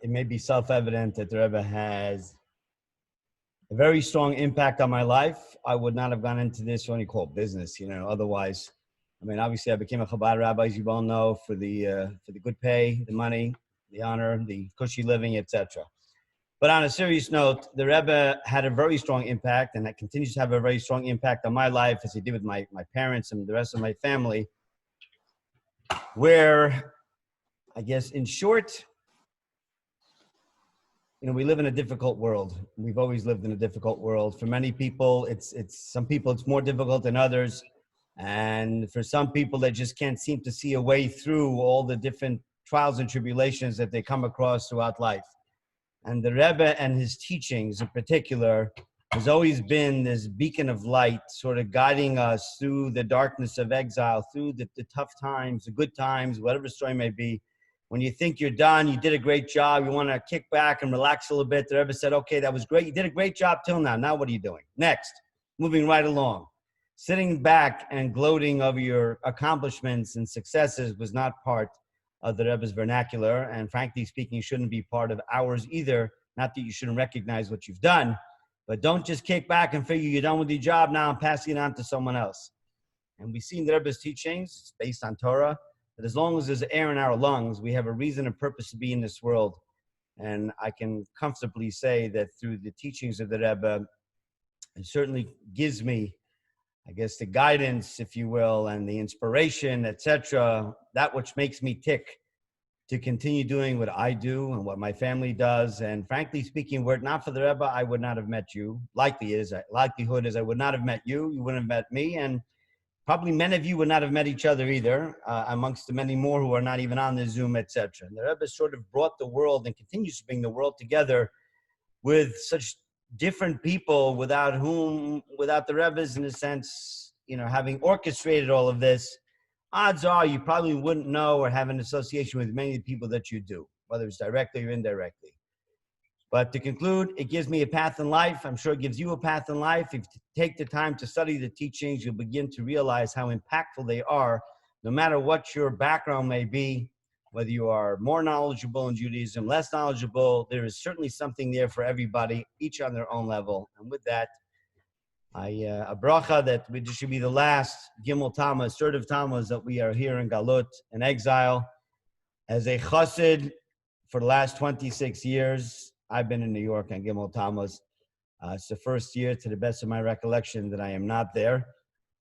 It may be self-evident that the Rebbe has a very strong impact on my life. I would not have gone into this, what you call business, otherwise. I mean, obviously I became a Chabad rabbi, as you all know, for the good pay, the money, the honor, the cushy living, etc. But on a serious note, the Rebbe had a very strong impact, and that continues to have a very strong impact on my life, as he did with my parents and the rest of my family, where, I guess, in short, we live in a difficult world. We've always lived in a difficult world. For many people, some people it's more difficult than others. And for some people, they just can't seem to see a way through all the different trials and tribulations that they come across throughout life. And the Rebbe and his teachings in particular has always been this beacon of light, sort of guiding us through the darkness of exile, through the tough times, the good times, whatever the story may be. When you think you're done, you did a great job, you want to kick back and relax a little bit, the Rebbe said, okay, that was great. You did a great job till now. Now what are you doing? Next, moving right along. Sitting back and gloating over your accomplishments and successes was not part of the Rebbe's vernacular. And frankly speaking, shouldn't be part of ours either. Not that you shouldn't recognize what you've done, but don't just kick back and figure you're done with your job now and passing it on to someone else. And we see in the Rebbe's teachings, it's based on Torah, that as long as there's air in our lungs, we have a reason and purpose to be in this world. And I can comfortably say that through the teachings of the Rebbe, it certainly gives me, I guess, the guidance, if you will, and the inspiration, etc., that which makes me tick to continue doing what I do and what my family does. And frankly speaking, were it not for the Rebbe, I would not have met you. Likelihood is I would not have met you. You wouldn't have met me. And probably many of you would not have met each other either, amongst the many more who are not even on the Zoom, etc. And the Rebbe sort of brought the world and continues to bring the world together with such different people without the Rebbe's, in a sense, having orchestrated all of this, odds are you probably wouldn't know or have an association with many of the people that you do, whether it's directly or indirectly. But to conclude, it gives me a path in life. I'm sure it gives you a path in life. If you take the time to study the teachings, you'll begin to realize how impactful they are, no matter what your background may be, whether you are more knowledgeable in Judaism, less knowledgeable, there is certainly something there for everybody, each on their own level. And with that, a bracha that this should be the last Gimmel Tammuz, third of Tammuz, that we are here in Galut, in exile. As a chassid for the last 26 years, I've been in New York on Gimmel Tammuz. It's the first year, to the best of my recollection, that I am not there,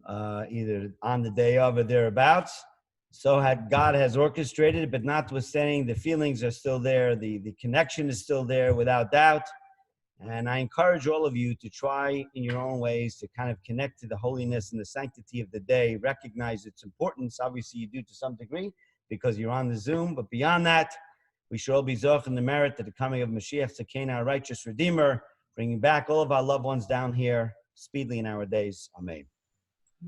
either on the day of or thereabouts. So God has orchestrated it, but notwithstanding, the feelings are still there. The connection is still there, without doubt. And I encourage all of you to try in your own ways to kind of connect to the holiness and the sanctity of the day, recognize its importance. Obviously, you do to some degree because you're on the Zoom. But beyond that, we should all be zoch in the merit of the coming of Mashiach Tzedekenu, our righteous Redeemer, bringing back all of our loved ones down here speedily in our days. Amen.